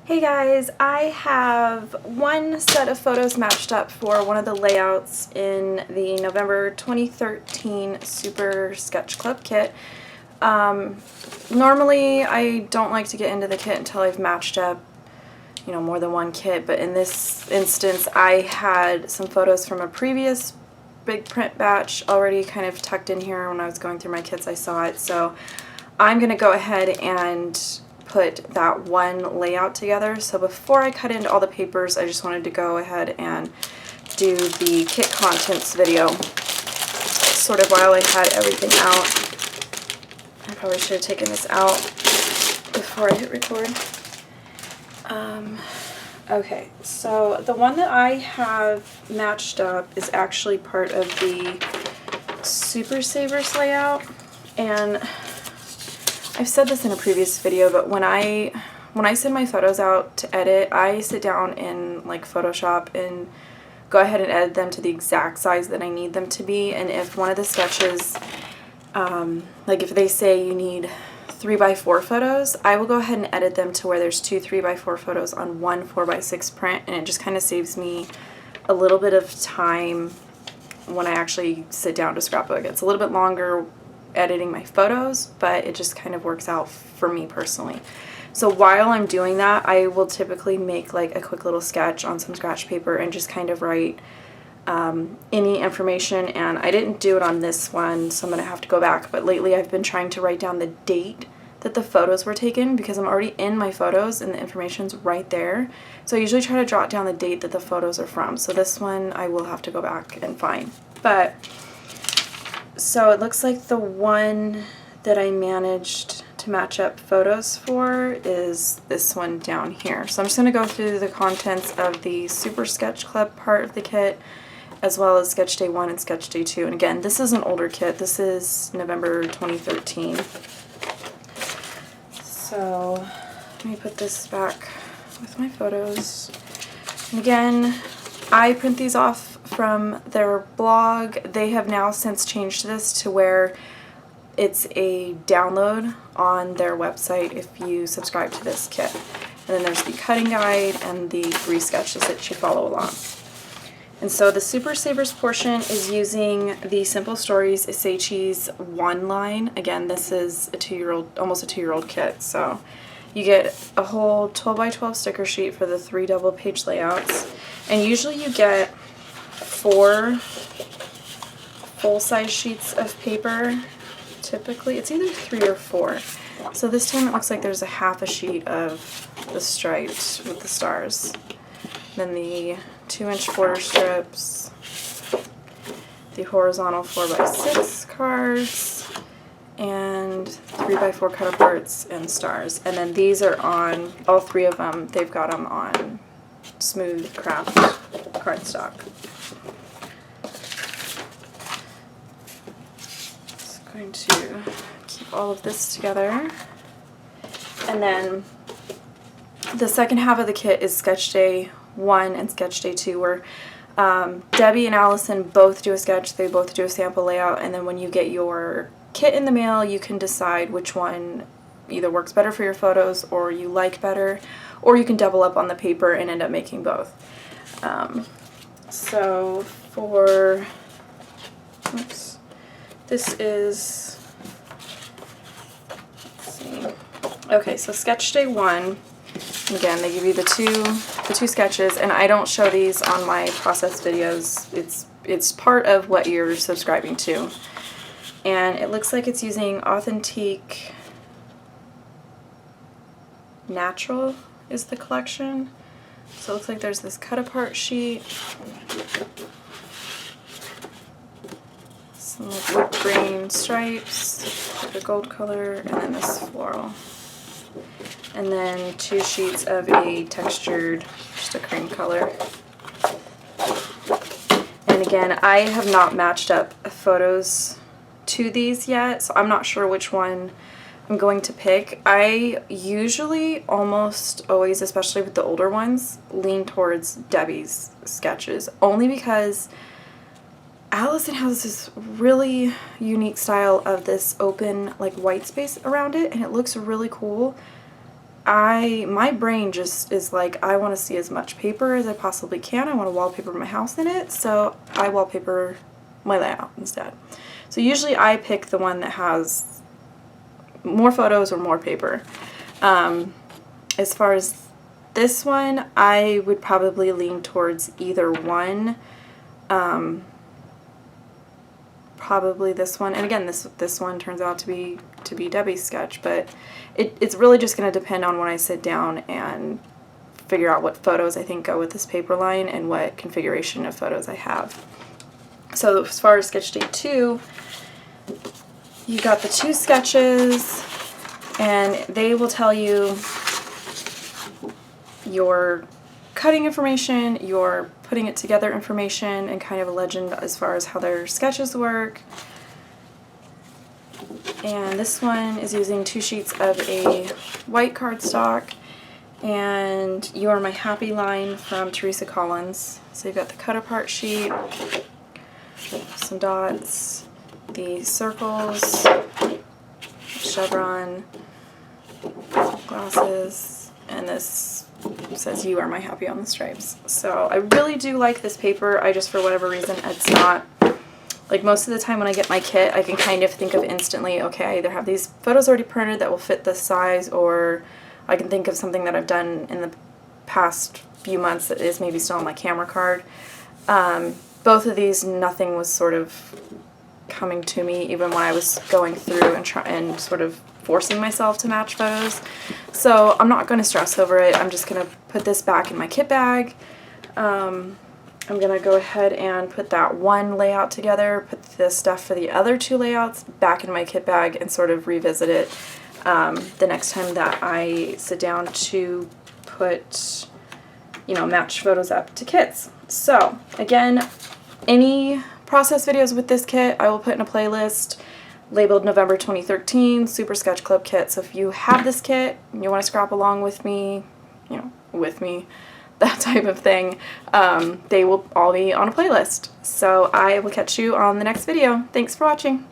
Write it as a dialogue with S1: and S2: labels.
S1: Hey guys, I have one set of photos matched up for one of the layouts in the November 2013 Super Sketch Club kit. Normally I don't like to get into the kit until I've matched up, more than one kit, but in this instance I had some photos from a previous big print batch already kind of tucked in here. When I was going through my kits I saw it, so I'm going to go ahead and put that one layout together. So before I cut into all the papers, I just wanted to go ahead and do the kit contents video sort of while I had everything out. I probably should have taken this out before I hit record. Okay, so the one that I have matched up is actually part of the Super Savers layout, and I've said this in a previous video, but when I send my photos out to edit, I sit down in like Photoshop and go ahead and edit them to the exact size that I need them to be. And if one of the sketches, like if they say you need 3x4 photos, I will go ahead and edit them to where there's two 3x4 photos on one 4x6 print, and it just kind of saves me a little bit of time when I actually sit down to scrapbook. It's a little bit longer editing my photos, but it just kind of works out for me personally. So while I'm doing that, I will typically make like a quick little sketch on some scratch paper and just kind of write any information. And I didn't do it on this one, so I'm gonna have to go back, but lately I've been trying to write down the date that the photos were taken, because I'm already in my photos and the information's right there. So I usually try to jot down the date that the photos are from. So this one I will have to go back and find. But so it looks like the one that I managed to match up photos for is this one down here. So I'm just going to go through the contents of the Super Sketch Club part of the kit, as well as Sketch Day 1 and Sketch Day 2. And again, this is an older kit. This is November 2013. So let me put this back with my photos. And again, I print these off from their blog. They have now since changed this to where it's a download on their website if you subscribe to this kit. And then there's the cutting guide and the 3 sketches that you follow along. And so the Super Savers portion is using the Simple Stories Isaichi's 1 line. Again, this is a 2-year-old, almost a 2-year-old kit, so you get a whole 12x12 sticker sheet for the 3 double-page layouts. And usually you get 4 full-size sheets of paper. Typically, it's either 3 or 4. So this time it looks like there's a half a sheet of the striped with the stars. Then the 2-inch border strips, the horizontal 4x6 cards, and 3x4 cut-aparts and stars. And then these are on, all 3 of them, they've got them on smooth craft cardstock. Just going to keep all of this together. And then the second half of the kit is Sketch Day 1 and Sketch Day 2, where Debbie and Allison both do a sketch, they both do a sample layout, and then when you get your kit in the mail, you can decide which one either works better for your photos or you like better, or you can double up on the paper and end up making both. So for, oops, this is, let's see, okay, so Sketch Day 1, again, they give you the two sketches, and I don't show these on my process videos. It's part of what you're subscribing to. And it looks like it's using Authentique Natural is the collection. So it looks like there's this cut-apart sheet, some like wood grain stripes, the gold color, and then this floral. And then 2 sheets of a textured, just a cream color. And again, I have not matched up photos to these yet, so I'm not sure which one I'm going to pick. I usually almost always, especially with the older ones, lean towards Debbie's sketches, only because Allison has this really unique style of this open like white space around it, and it looks really cool. my brain just is like, I want to see as much paper as I possibly can. I want to wallpaper my house in it, so I wallpaper my layout instead. So usually I pick the one that has more photos or more paper. As far as this one, I would probably lean towards either one. Probably this one, and again, this one turns out to be Debbie's sketch, but it's really just going to depend on when I sit down and figure out what photos I think go with this paper line and what configuration of photos I have. So as far as sketch day 2, you got the 2 sketches, and they will tell you your cutting information, your putting it together information, and kind of a legend as far as how their sketches work. And this one is using 2 sheets of a white cardstock and You Are My Happy line from Teresa Collins. So you've got the cut apart sheet, some dots, the circles, chevron, glasses, and this says You Are My Happy on the stripes. So I really do like this paper. I just, for whatever reason, it's not, like most of the time when I get my kit, I can kind of think of instantly, okay, I either have these photos already printed that will fit this size, or I can think of something that I've done in the past few months that is maybe still on my camera card. Both of these, nothing was sort of coming to me even when I was going through and sort of forcing myself to match photos. So I'm not going to stress over it. I'm just going to put this back in my kit bag. I'm going to go ahead and put that one layout together, put the stuff for the other 2 layouts back in my kit bag, and sort of revisit it the next time that I sit down to put, match photos up to kits. So again, any process videos with this kit I will put in a playlist labeled November 2013 Super Sketch Club Kit. So if you have this kit and you want to scrap along with me, that type of thing, they will all be on a playlist. So I will catch you on the next video. Thanks for watching.